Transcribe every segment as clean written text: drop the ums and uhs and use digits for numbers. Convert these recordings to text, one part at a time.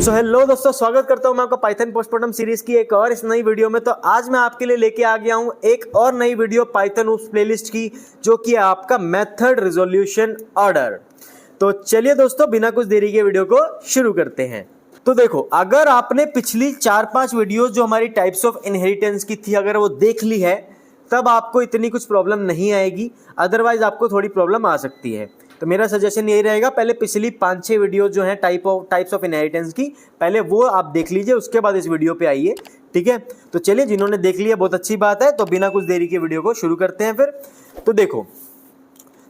So hello दोस्तों, स्वागत करता हूं मैं आपका पाइथन पोस्टमार्टम सीरीज की एक और इस नई वीडियो में। तो आज मैं आपके लिए लेके आ गया हूं एक और नई वीडियो पाइथन उस प्लेलिस्ट की, जो कि है आपका मेथड रिजोल्यूशन ऑर्डर। तो चलिए दोस्तों, बिना कुछ देरी के वीडियो को शुरू करते हैं। तो देखो, अगर आपने पिछली 4-5 वीडियोस जो हमारी टाइप्स ऑफ इनहेरिटेंस की थी अगर वो देख ली है, तब आपको इतनी कुछ प्रॉब्लम नहीं आएगी। अदरवाइज आपको थोड़ी प्रॉब्लम आ सकती है। तो मेरा सजेशन यही रहेगा, पहले पिछली 5-6 वीडियो जो हैं टाइप्स ऑफ इनहेरिटेंस की, पहले वो आप देख लीजिए, उसके बाद इस वीडियो पे आइए। ठीक है, तो चलिए, जिन्होंने देख लिया बहुत अच्छी बात है। तो बिना कुछ देरी के वीडियो को शुरू करते हैं फिर। तो देखो,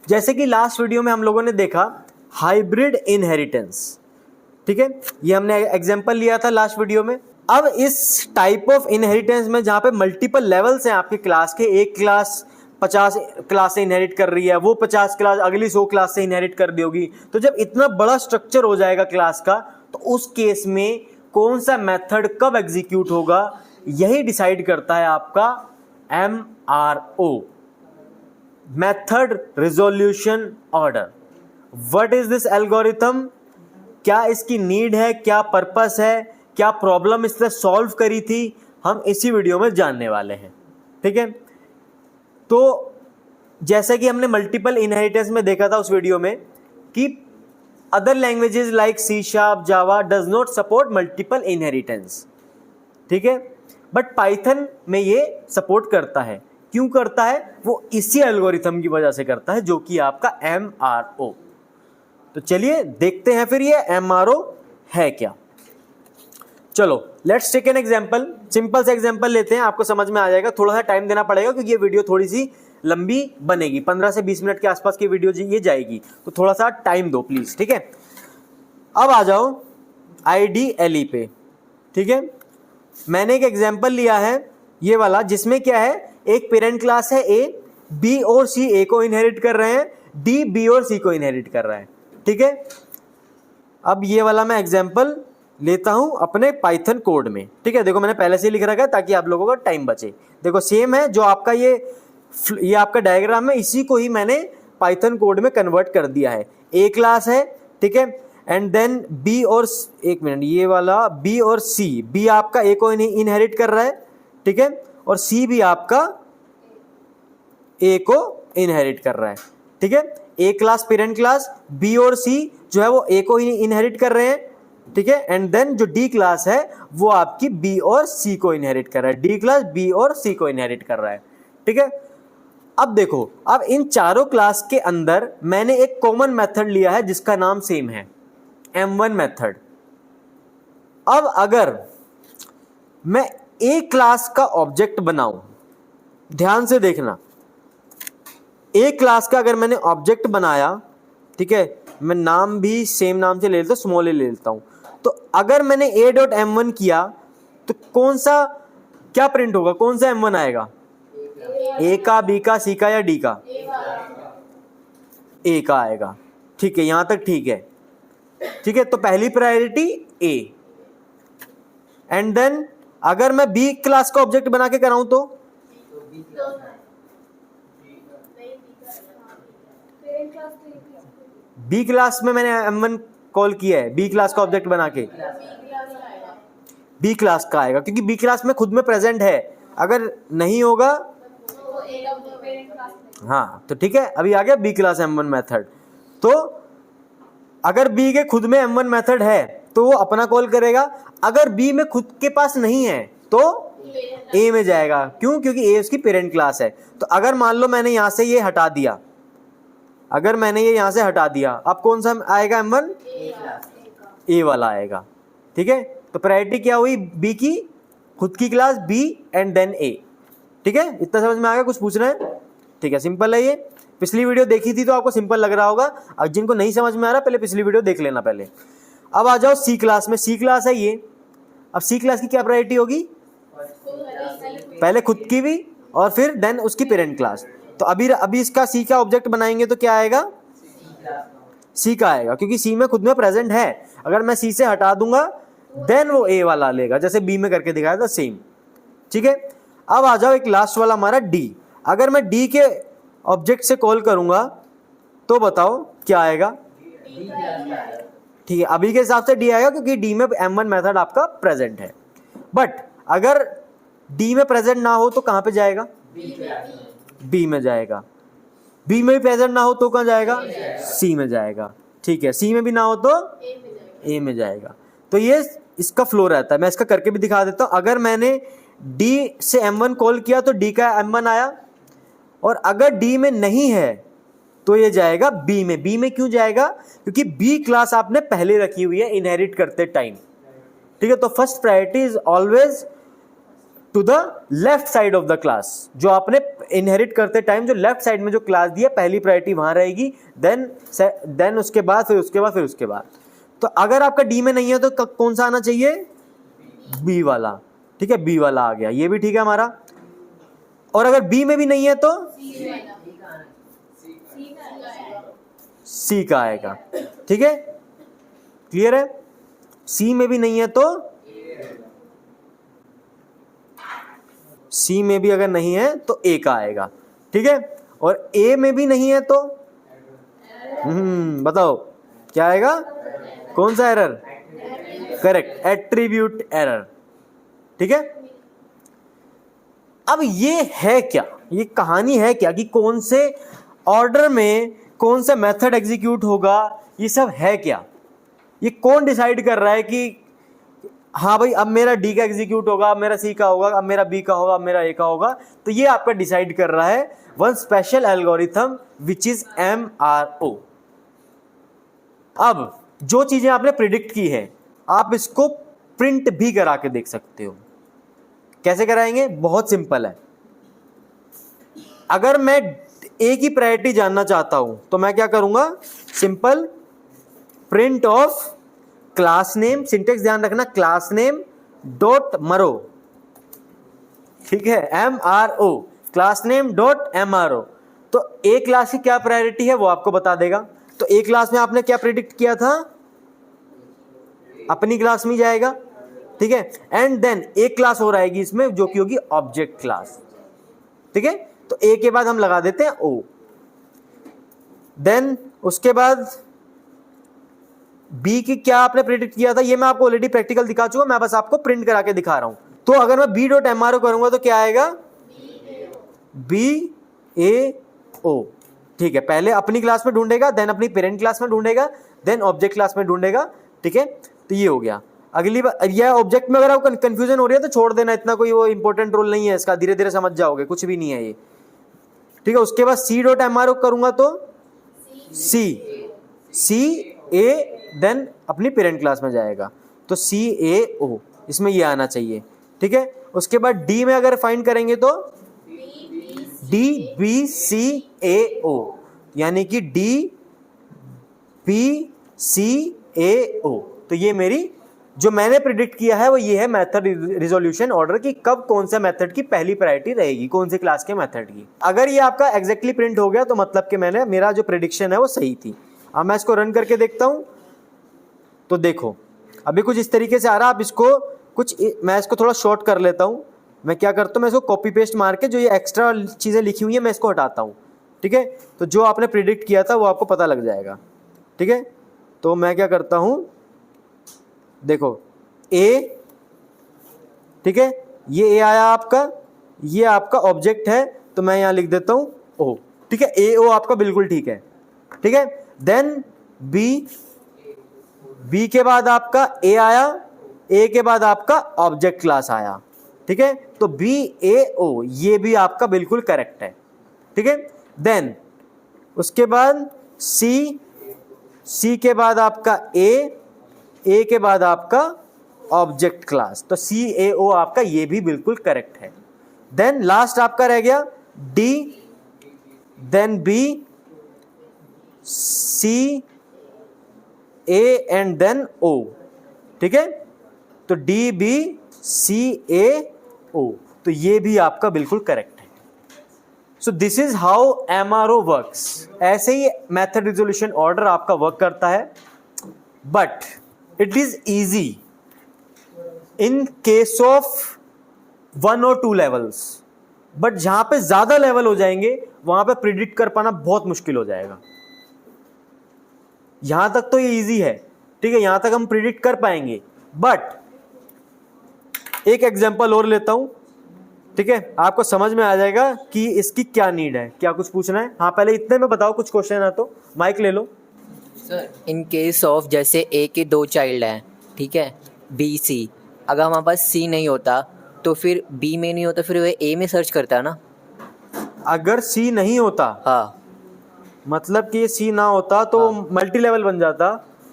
जैसे कि लास्ट वीडियो में हम लोगों ने देखा हाइब्रिड इनहेरिटेंस। ठीक है, ये हमने एग्जाम्पल लिया था लास्ट वीडियो में। अब इस टाइप ऑफ इनहेरिटेंस में जहां पे मल्टीपल लेवल्स हैं आपके क्लास के, एक क्लास 50 क्लास से इनहेरिट कर रही है, वो 50 क्लास अगली 100 क्लास से इनहेरिट कर दी होगी। तो जब इतना बड़ा स्ट्रक्चर हो जाएगा क्लास का, तो उस केस में कौन सा मेथड कब एग्जीक्यूट होगा, यही डिसाइड करता है आपका MRO, method resolution order. What is this algorithm? क्या इसकी नीड है, क्या पर्पस है, क्या प्रॉब्लम इसने सॉल्व करी थी, हम इसी वीडियो में जानने वाले हैं। ठीक है, तो जैसे कि हमने मल्टीपल इनहेरिटेंस में देखा था उस वीडियो में कि other languages like C#, Java does not support multiple inheritance. ठीक है, बट पाइथन में ये सपोर्ट करता है। क्यों करता है? वो इसी एल्गोरिथम की वजह से करता है, जो कि आपका MRO। तो चलिए देखते हैं फिर ये MRO है क्या। चलो, let's take an example. Simple सा एग्जांपल लेते हैं, आपको समझ में आ जाएगा। थोड़ा सा टाइम देना पड़ेगा क्योंकि ये वीडियो थोड़ी सी लंबी बनेगी, 15 से 20 मिनट के आसपास की वीडियो ये जाएगी, तो थोड़ा सा टाइम दो प्लीज। ठीक है, अब आ जाओ IDLE पे। ठीक है, मैंने एक एग्जांपल लिया है ये वाला, जिसमें क्या है, एक पेरेंट क्लास है A, B और C A को इनहेरिट कर रहे हैं, D B और C को इनहेरिट कर रहा है। ठीक है, अब ये वाला मैं एग्जांपल लेता हूं अपने पाइथन कोड में। ठीक है, देखो मैंने पहले से ही लिख रखा है ताकि आप लोगों का टाइम बचे। देखो सेम है जो आपका ये आपका डायग्राम है, इसी को ही मैंने पाइथन कोड में कन्वर्ट कर दिया है। A क्लास है, ठीक है, एंड देन B और एक मिनट, ये वाला B और C, B आपका A को इनहेरिट कर रहा है, ठीक है, और C भी आपका A को इनहेरिट कर रहा है। ठीक है, A class parent class, B और C जो है वो A को ही इनहेरिट कर रहे हैं। ठीक है, एंड देन जो D क्लास है वो आपकी B और C को इनहेरिट कर रहा है। D क्लास B और C को इनहेरिट कर रहा है। ठीक है, अब देखो, अब इन चारों क्लास के अंदर मैंने एक कॉमन मेथड लिया है जिसका नाम सेम है, M1 मेथड। अब अगर मैं A क्लास का ऑब्जेक्ट बनाऊं, ध्यान से देखना, A क्लास का अगर मैंने ऑब्जेक्ट बनाया, ठीक है, मैं नाम भी सेम नाम से ले लेता हूं, स्मॉल ए ले लेता हूं। तो अगर मैंने A.M1 किया तो कौन सा क्या प्रिंट होगा, कौन सा M1 आएगा? A का, B का, C का या D का? A का आएगा। ठीक है, यहां तक ठीक है। ठीक है, तो पहली प्रायोरिटी A। एंड देन अगर मैं B क्लास का ऑब्जेक्ट बना के कराऊं तो B क्लास में मैंने M1 कॉल किया है, B क्लास का ऑब्जेक्ट बना के B क्लास का आएगा, क्योंकि B क्लास में खुद में प्रेजेंट है। अगर नहीं होगा हाँ, तो ठीक है, अभी आ गया B क्लास M1 मेथड। तो अगर B के खुद में M1 मेथड है तो वो अपना कॉल करेगा। अगर B में खुद के पास नहीं है तो A में जाएगा। क्यों? क्योंकि A उसकी पेरेंट क्लास है। तो अगर मान लो मैंने यहां से ये हटा दिया, अगर मैंने ये यहां से हटा दिया, अब कौन सा आएगा M1? A वाला आएगा। ठीक है, तो प्रायोरिटी क्या हुई? B की खुद की class B and then A। ठीक है, इतना समझ में आ गया? कुछ पूछना है? ठीक है, सिंपल है ये। पिछली वीडियो देखी थी तो आपको सिंपल लग रहा होगा। अब जिनको नहीं समझ में आ रहा, पहले पिछली वीडियो देख लेना पहले। अब आ जाओ C क्लास में। C क्लास है ये। अब C क्लास की क्या प्रायोरिटी होगी? पहले खुद की भी और फिर देन उसकी पेरेंट क्लास। तो अभी इसका C का ऑब्जेक्ट बनाएंगे तो क्या आएगा? C का आएगा, क्योंकि C में खुद में प्रेजेंट है। अगर मैं C से हटा दूंगा देन वो A वाला लेगा, जैसे B में करके दिखाया था सेम। ठीक है, अब आ जाओ एक लास्ट वाला हमारा D। अगर मैं D के ऑब्जेक्ट से कॉल करूंगा तो बताओ क्या आएगा? ठीक है, अभी के हिसाब से डी आएगा क्योंकि डी में M1 मेथड आपका प्रेजेंट है। बट अगर डी में प्रेजेंट ना हो तो कहां पे जाएगा? बी में जाएगा। बी में भी प्रेजेंट ना हो तो कहां जाएगा? सी में जाएगा। ठीक है, सी में भी ना हो तो ए में जाएगा। तो ये इसका फ्लो रहता है। मैं इसका करके भी दिखा देता हूं। अगर मैंने डी से M1 कॉल किया तो डी का M1 आया, और अगर डी में नहीं है तो ये जाएगा बी में। बी में क्यों जाएगा? क्योंकि बी क्लास आपने पहले रखी हुई है इनहेरिट करते टाइम। ठीक है, तो first priority is always to the left side of the class. जो आपने इनहेरिट करते टाइम जो लेफ्ट साइड में जो क्लास दिया, पहली प्रायोरिटी वहां रहेगी, देन उसके बाद फिर उसके बाद। तो अगर आपका डी में नहीं है तो कौन सा आना चाहिए? बी वाला। ठीक है, बी वाला आ गया, ये भी ठीक है हमारा। और अगर बी में भी नहीं है तो सी का आएगा। ठीक है, क्लियर है? सी में भी नहीं है तो सी में भी अगर नहीं है तो ए का आएगा। ठीक है, और ए में भी नहीं है तो बताओ क्या आएगा? कौन सा एरर? Correct, attribute error. ठीक है, अब ये है क्या, ये कहानी है क्या कि कौन से ऑर्डर में कौन सा मेथड एग्जीक्यूट होगा, ये सब है क्या? ये कौन डिसाइड कर रहा है कि हाँ भाई अब मेरा डी का एग्जीक्यूट होगा, अब मेरा सी का होगा, अब मेरा बी का होगा, अब मेरा ए का होगा? तो ये आपका डिसाइड कर रहा है one special algorithm which is MRO। अब जो चीजें आपने प्रिडिक्ट की है आप इसको प्रिंट भी करा के देख सकते हो। कैसे कराएंगे? बहुत सिंपल है। अगर मैं ए की प्रायोरिटी जानना चाहता हूं तो मैं क्या करूंगा? Simple print of class name, syntax ध्यान रखना, क्लास नेम डॉट मरो। ठीक है, MRO, class name dot MRO। तो ए क्लास की क्या प्रायोरिटी है वो आपको बता देगा। तो ए क्लास में आपने क्या प्रिडिक्ट किया था? अपनी क्लास में जाएगा। ठीक है, एंड देन एक क्लास और आएगी इसमें जो कि होगी ऑब्जेक्ट क्लास। ठीक है, तो ए के बाद हम लगा देते हैं ओ। देन उसके बाद बी की क्या आपने प्रिडिक्ट किया था? ये मैं आपको ऑलरेडी प्रैक्टिकल दिखा चुका, मैं बस आपको प्रिंट करा के दिखा रहा हूं। तो अगर मैं बी डॉट MRO करूंगा तो क्या आएगा? BAO। ठीक है, पहले अपनी क्लास में ढूंढेगा, देन अपनी पेरेंट क्लास में ढूंढेगा, देन ऑब्जेक्ट क्लास में ढूंढेगा। ठीक है, तो ये हो गया। अगली बार यह ऑब्जेक्ट में अगर आपको कंफ्यूजन हो रही है तो छोड़ देना, इतना कोई वो इंपॉर्टेंट रोल नहीं है इसका, धीरे धीरे समझ जाओगे, कुछ भी नहीं है ये। ठीक है, उसके बाद सी डॉट MRO करूंगा तो CA, देन अपनी पेरेंट क्लास में जाएगा तो CAO, इसमें ये आना चाहिए। ठीक है, उसके बाद डी में अगर फाइंड करेंगे तो DBCAO, यानी कि DBCAO। तो ये मेरी जो मैंने प्रिडिक्ट किया है वो ये है मेथड रिजोल्यूशन ऑर्डर की कब कौन सा मेथड की पहली प्रायोरिटी रहेगी, कौन सी क्लास के मेथड की। अगर ये आपका एग्जैक्टली प्रिंट हो गया तो मतलब कि मेरा जो प्रिडिक्शन है वो सही थी। अब मैं इसको रन करके देखता हूं तो देखो अभी कुछ इस तरीके से आ रहा। आप इसको मैं इसको थोड़ा शॉर्ट कर लेता हूं। मैं क्या करता हूं, मैं इसको कॉपी पेस्ट मार के जो ये एक्स्ट्रा चीजें लिखी हुई है मैं इसको हटाता हूं। ठीक है, तो जो आपने प्रिडिक्ट किया था वो आपको पता लग जाएगा। ठीक है, तो मैं क्या करता हूं, देखो ए, ठीक है, ये ए आया आपका, ये आपका ऑब्जेक्ट है तो मैं यहां लिख देता हूं ओ। ठीक है, AO आपका बिल्कुल ठीक है। ठीक है, देन बी के बाद आपका ए आया, ए के बाद आपका ऑब्जेक्ट क्लास आया। ठीक है, तो BAO ये भी आपका बिल्कुल करेक्ट है। ठीक है, देन उसके बाद सी के बाद आपका ए के बाद आपका ऑब्जेक्ट क्लास, तो CAO आपका ये भी बिल्कुल करेक्ट है। देन लास्ट आपका रह गया D, then B, C, A and then O। ठीक है, तो DBCAO, तो ये भी आपका बिल्कुल करेक्ट है। So this is how MRO works. ऐसे ही मेथड रिजोल्यूशन ऑर्डर आपका वर्क करता है, but it is easy in case of 1 और 2 लेवल्स। बट जहां पे ज्यादा लेवल हो जाएंगे वहां पे प्रिडिक्ट कर पाना बहुत मुश्किल हो जाएगा। यहां तक तो ये इजी है, ठीक है, यहां तक हम प्रिडिक्ट कर पाएंगे। बट एक एग्जांपल और लेता हूं, ठीक है, आपको समझ में आ जाएगा कि इसकी क्या नीड है। क्या कुछ पूछना है? हाँ, पहले इतने में बताओ कुछ क्वेश्चन है तो माइक ले लो। सर इन केस ऑफ जैसे ए के 2 चाइल्ड हैं, ठीक है, बी सी, अगर हमारे पास सी नहीं होता तो फिर बी में नहीं होता, फिर वो ए में सर्च करता है ना। अगर सी नहीं होता, हाँ मतलब कि सी ना होता तो मल्टी लेवल बन जाता।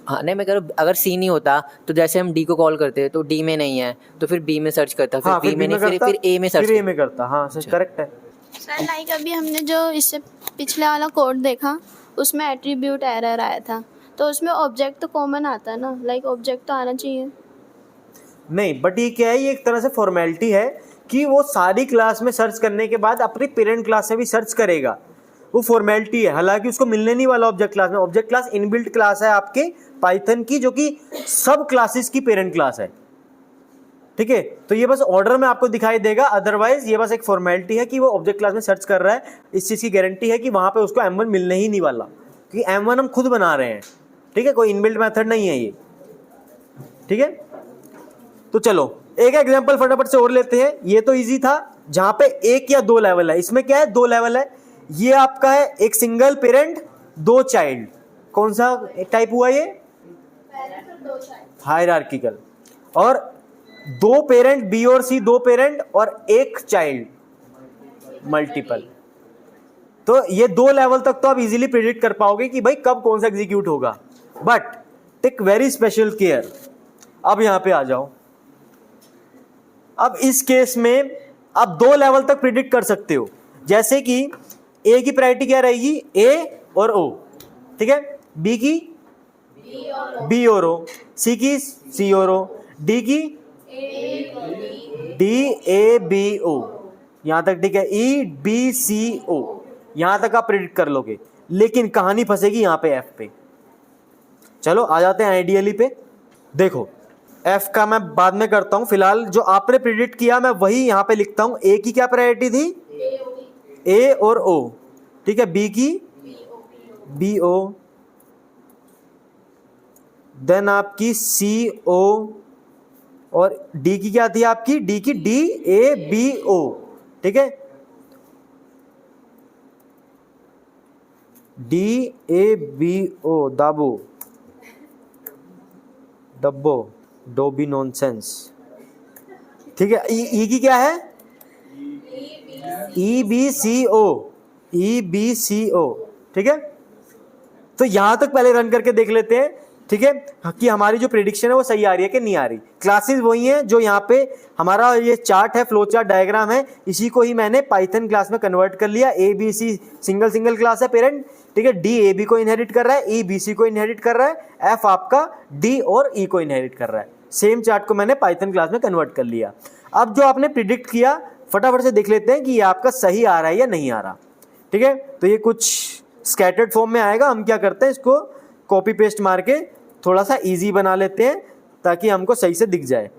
हाँ, नहीं मैं कह रहा हूँ अगर सी नहीं होता तो जैसे हम डी को कॉल करते हैं तो डी में नहीं है तो फिर बी में सर्च करता, फिर हाँ, बी में नहीं, फिर ए में सर्च फिर ए में करता। हाँ सर, करेक्ट है। सर लाइक अभी हमने जो इससे पिछले वाला कोड देखा उसमें एट्रीब्यूट एरर आया था, तो उसमें ऑब्जेक्ट तो कॉमन आता है ना, लाइक ऑब्जेक्ट तो आना चाहिए। नहीं, बट ये क्या है, ये एक तरह से फॉर्मेलिटी है कि वो सारी क्लास में सर्च करने के बाद अपनी पेरेंट क्लास में भी सर्च करेगा, वो फॉर्मेलिटी है। हालांकि उसको मिलने नहीं वाला ऑब्जेक्ट क्लास में। ऑब्जेक्ट क्लास इनबिल्ट क्लास है आपके पाइथन की, जो कि सब क्लासेस की पेरेंट क्लास है, ठीक है। तो ये बस ऑर्डर में आपको दिखाई देगा, अदरवाइज ये बस एक फॉर्मेलिटी है कि वो ऑब्जेक्ट क्लास में सर्च कर रहा है। इस चीज की गारंटी है कि वहां पे उसको M1 मिलने ही नहीं वाला, क्योंकि M1 हम खुद बना रहे हैं, ठीक है, कोई इनबिल्ट मेथड नहीं है ये, ठीक है। तो चलो एक एग्जांपल फटाफट से और लेते हैं। ये तो इजी था, जहां पे एक या दो लेवल है। इसमें क्या है, 2 लेवल है। ये आपका है एक सिंगल पेरेंट 2 चाइल्ड। कौन सा टाइप हुआ ये? हायरार्किकल। और 2 पेरेंट बी और सी, 2 पेरेंट और 1 चाइल्ड, मल्टीपल। तो ये 2 लेवल तक तो आप इजीली प्रिडिक्ट कर पाओगे कि भाई कब कौन सा एग्जीक्यूट होगा। But take very special care. अब यहां पे आ जाओ। अब इस केस में आप 2 लेवल तक प्रिडिक्ट कर सकते हो। जैसे कि ए की प्रायोरिटी क्या रहेगी, ए और ओ, ठीक है, बी की बी और ओ, सी की सी और ओ, डी की डी ए बी ओ, यहां तक ठीक है, ई बी सी ओ, यहां तक आप प्रिडिक्ट कर लोगे। लेकिन कहानी फंसेगी यहां पे एफ पे। चलो आ जाते हैं आइडियली पे। देखो एफ का मैं बाद में करता हूं, फिलहाल जो आपने प्रिडिक्ट किया मैं वही यहां पे लिखता हूं। ए की क्या प्रायोरिटी थी, ए और ओ, ठीक है, बी की बी ओ, देन आपकी सी ओ, और डी की क्या थी आपकी, डी की डी ए बी ओ, ठीक है, डी ए बी ओ, दाबो डब्बो डोबी नॉनसेंस, ठीक है। ई की क्या है, ई बी सी ओ, ई बी सी ओ, ठीक है। तो यहां तक पहले रन करके देख लेते हैं, ठीक है, कि हमारी जो प्रेडिक्शन है वो सही आ रही है कि नहीं आ रही। क्लासेस वही हैं जो यहाँ पे हमारा ये चार्ट है, फ्लो चार्ट डायग्राम है, इसी को ही मैंने पाइथन क्लास में कन्वर्ट कर लिया। A B C single class है पेरेंट, ठीक है, डी ए बी को इनहेरिट कर रहा है, ई बी सी को इनहेरिट कर रहा है, एफ आपका डी और ई को इनहेरिट कर रहा है। सेम चार्ट को मैंने पाइथन क्लास में कन्वर्ट कर लिया। अब जो आपने प्रिडिक्ट किया फटाफट से देख लेते हैं कि ये आपका सही आ रहा है या नहीं आ रहा, ठीक है। तो ये कुछ स्कैटर्ड फॉर्म में आएगा। हम क्या करते हैं, इसको कॉपी पेस्ट मार के थोड़ा सा इजी बना लेते हैं ताकि हमको सही से दिख जाए।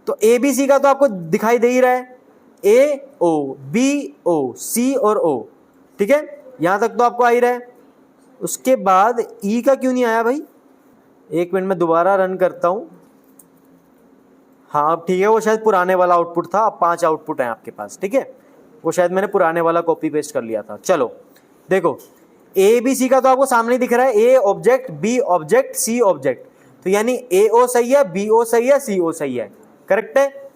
तो ए बी सी का तो आपको दिखाई दे ही रहा है, ए ओ बी ओ सी और ओ, ठीक है, यहां तक तो आपको आ ही रहा है। उसके बाद ई का क्यों नहीं आया भाई, एक मिनट में दोबारा रन करता हूं। हाँ अब ठीक है, वो शायद पुराने वाला आउटपुट था, अब 5 आउटपुट हैं आपके पास, ठीक है, वो शायद मैंने पुराने वाला कॉपी पेस्ट कर लिया था। चलो देखो ए बी सी का तो आपको सामने दिख रहा है, A object B object C object, तो यानी ए ओ सही है, बी ओ सही है, सी ओ सही है, करेक्ट है।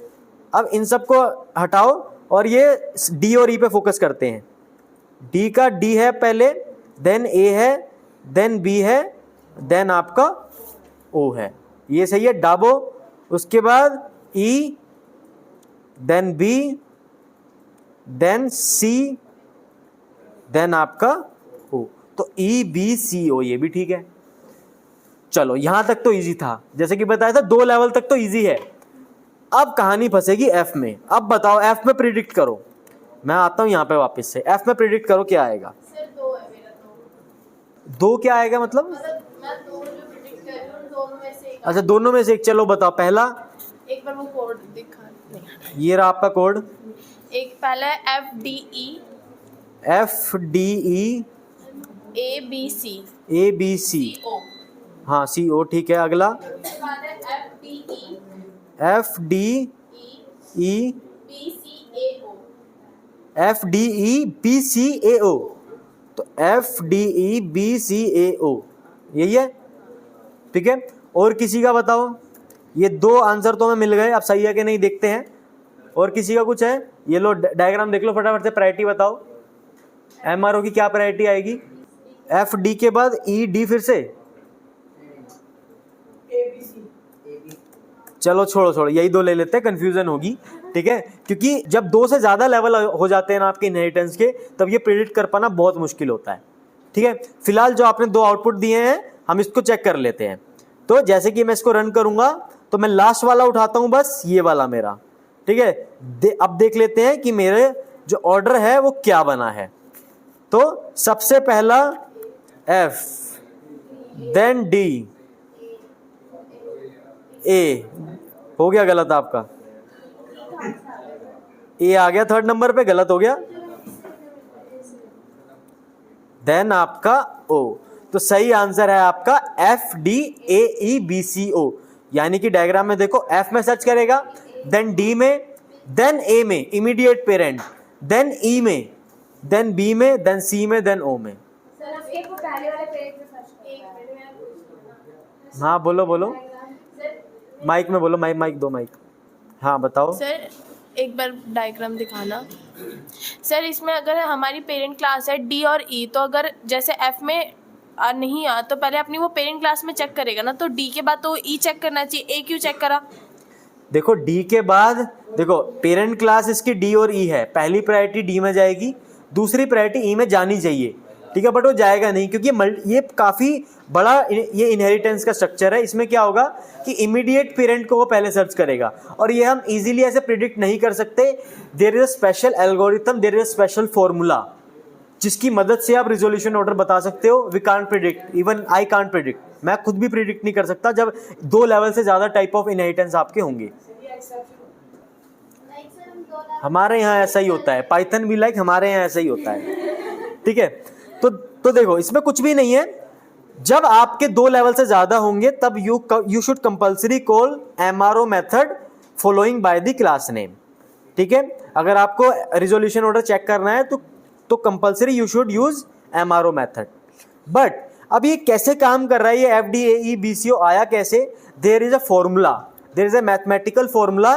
अब इन सबको हटाओ और ये डी और ई पे फोकस करते हैं। डी का डी है पहले, देन ए है, देन बी है, देन आपका ओ है, ये सही है, डाबो। उसके बाद ई, देन बी, देन सी, देन आपका ओ, तो ई बी सी ओ, ये भी ठीक है। चलो यहां तक तो इजी था, जैसे कि बताया था 2 लेवल तक तो इजी है। अब कहानी फंसेगी एफ में। अब बताओ एफ में प्रिडिक्ट करो। मैं आता हूं यहां पे वापस से, एफ में प्रिडिक्ट करो क्या आएगा। सर 2 है मेरा, 2 क्या आएगा मतलब मैं 2 जो प्रिडिक्ट कर रही हूं दोनों में से एक। अच्छा दोनों में से एक, चलो बताओ पहला। एक बार वो कोड दिखा, ये रहा आपका कोड, एक पहला है F D E F D E A B C A B C O, हाँ CO ठीक है। अगला FDEBCAO, तो FDEBCAO यही है, ठीक है। और किसी का बताओ, ये 2 आंसर तो हमें मिल गए, अब सही है कि नहीं देखते हैं। और किसी का कुछ है? ये लो डायग्राम देख लो फटाफट से, प्रायोरिटी बताओ। MRO की क्या प्रायोरिटी आएगी? FD के बाद ED फिर से, चलो छोड़ो यही 2 ले लेते हैं, कंफ्यूजन होगी, ठीक है। क्योंकि जब 2 से ज़्यादा लेवल हो जाते हैं ना आपके इनहेरिटेंस के, तब ये प्रिडिक्ट कर पाना बहुत मुश्किल होता है, ठीक है। फिलहाल जो आपने 2 आउटपुट दिए हैं हम इसको चेक कर लेते हैं। तो जैसे कि मैं इसको रन करूंगा तो मैं लास्ट वाला उठाता हूं, बस ये वाला मेरा, ठीक है। अब देख लेते हैं कि मेरे जो ऑर्डर है वो क्या बना है। तो सबसे पहला F, देन D, A हो गया गलत आपका, A आ गया 3rd नंबर पे, गलत हो गया। देन आपका O, तो सही आंसर है आपका FDAEBCO, यानी कि डायग्राम में देखो F में सर्च करेगा, देन D में, देन A में इमीडिएट पेरेंट, देन E में, देन B में, देन C में, देन O में। हाँ बोलो माइक में बोलो, माइक दो माइक। हाँ बताओ सर, एक बार डायग्राम दिखाना। सर इसमें अगर हमारी पेरेंट क्लास है D और E, तो अगर जैसे F में नहीं आ तो पहले अपनी वो पेरेंट क्लास में चेक करेगा ना, तो D के बाद तो E चेक करना चाहिए, A क्यों चेक करा? देखो D के बाद देखो पेरेंट क्लास इसकी D और E है, पहली प्रायोरिटी D में जाएगी, दूसरी प्रायोरिटी E में जानी चाहिए, ठीक है। बट वो जाएगा नहीं क्योंकि ये काफ़ी बड़ा ये इनहेरिटेंस का स्ट्रक्चर है। इसमें क्या होगा कि इमीडिएट पेरेंट को वो पहले सर्च करेगा, और ये हम इजीली ऐसे प्रिडिक्ट नहीं कर सकते। There is a special algorithm, there is a special formula जिसकी मदद से आप रिजोल्यूशन ऑर्डर बता सकते हो। We can't predict, even I can't predict, मैं खुद भी प्रिडिक्ट नहीं कर सकता जब 2 लेवल से ज़्यादा टाइप ऑफ इनहेरिटेंस आपके होंगे। हमारे यहाँ ऐसा ही होता है, पाइथन भी हमारे यहाँ ऐसा ही होता है, ठीक है। तो देखो इसमें कुछ भी नहीं है, जब आपके 2 लेवल से ज्यादा होंगे तब you should compulsory call MRO method following by the class name, ठीक है। अगर आपको रिजोल्यूशन ऑर्डर चेक करना है तो compulsory you should use MRO method. But अब ये कैसे काम कर रहा है, ये FDAEBCO आया कैसे? There is a formula, there is a mathematical formula.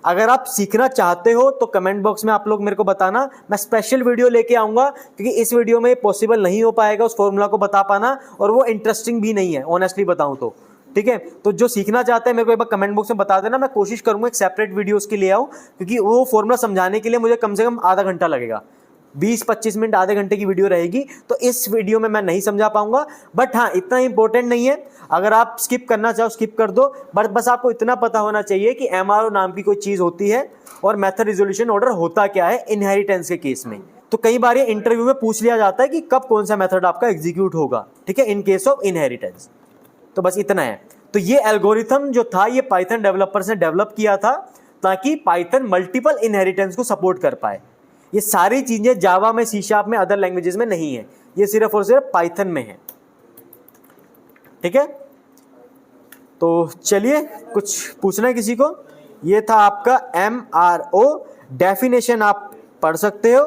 अगर आप सीखना चाहते हो तो कमेंट बॉक्स में आप लोग मेरे को बताना, मैं स्पेशल वीडियो लेके आऊंगा, क्योंकि इस वीडियो में पॉसिबल नहीं हो पाएगा उस फॉर्मूला को बता पाना, और वो इंटरेस्टिंग भी नहीं है ऑनेस्टली बताऊं तो, ठीक है। तो जो सीखना चाहते हैं मेरे को एक बार कमेंट बॉक्स में बता देना, मैं कोशिश करूंगा एक सेपरेट वीडियो उसके लिए आऊं, क्योंकि वो फॉर्मूला समझाने के लिए मुझे कम से कम आधा घंटा लगेगा, 20-25 मिनट आधे घंटे की वीडियो रहेगी, तो इस वीडियो में मैं नहीं समझा पाऊंगा। बट हाँ, इतना इंपॉर्टेंट नहीं है, अगर आप स्किप करना चाहो स्किप कर दो, बट बस आपको इतना पता होना चाहिए कि MRO नाम की कोई चीज होती है और मेथड रिजोल्यूशन ऑर्डर होता क्या है इनहेरिटेंस के केस में। तो कई बार ये इंटरव्यू में पूछ लिया जाता है कि कब कौन सा मेथड आपका एग्जीक्यूट होगा, ठीक है, इन केस ऑफ इनहेरिटेंस। तो बस इतना है। तो ये एल्गोरिथम जो था ये पाइथन डेवलपर्स ने डेवलप किया था ताकि पाइथन मल्टीपल इनहेरिटेंस को सपोर्ट कर पाए। ये सारी चीजें जावा में, C# में, अदर लैंग्वेजेस में नहीं है, ये सिर्फ और सिर्फ पाइथन में है, ठीक है। तो चलिए, कुछ पूछना है किसी को? ये था आपका MRO डेफिनेशन, आप पढ़ सकते हो।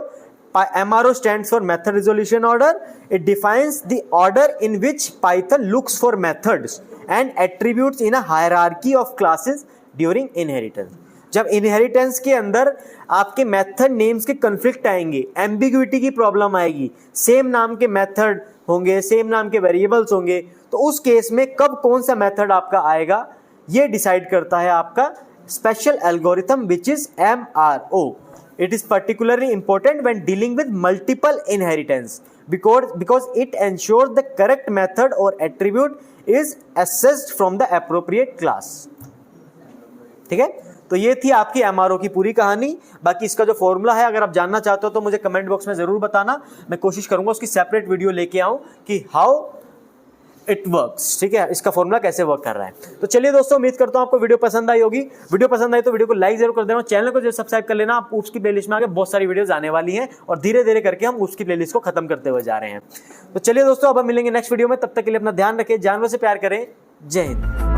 MRO stands for method resolution order. It defines the order in which Python looks for methods and attributes in a hierarchy of classes during inheritance. जब इनहेरिटेंस के अंदर आपके मेथड नेम्स के कन्फ्लिक्ट आएंगे, एम्बिग्विटी की प्रॉब्लम आएगी, same नाम के मेथड होंगे, सेम नाम के वेरिएबल्स होंगे, तो उस केस में कब कौन सा मेथड आपका आएगा ये डिसाइड करता है आपका special algorithm which is MRO. It is particularly important when dealing with multiple inheritance because it ensures the correct method or attribute is assessed from the appropriate class. ठीक है, तो ये थी आपकी MRO की पूरी कहानी। बाकी इसका जो फॉर्मूला है अगर आप जानना चाहते हो तो मुझे कमेंट बॉक्स में जरूर बताना, मैं कोशिश करूंगा उसकी सेपरेट वीडियो लेके आऊं कि हाउ इट वर्क्स। ठीक है, इसका फॉर्मूला कैसे वर्क कर रहा है। तो चलिए दोस्तों, उम्मीद करता हूं आपको वीडियो पसंद आई होगी। वीडियो पसंद आई तो वीडियो को लाइक जरूर कर देना, चैनल को जो सब्सक्राइब कर लेना। आप उसकी प्लेलिस्ट में आगे बहुत सारी वीडियोस आने वाली हैं और धीरे धीरे करके हम उसकी प्लेलिस्ट को खत्म करते हुए जा रहे हैं। तो चलिए दोस्तों, अब हम मिलेंगे नेक्स्ट वीडियो में, तब तक के लिए अपना ध्यान रखें, जानवर से प्यार करें। जय हिंद।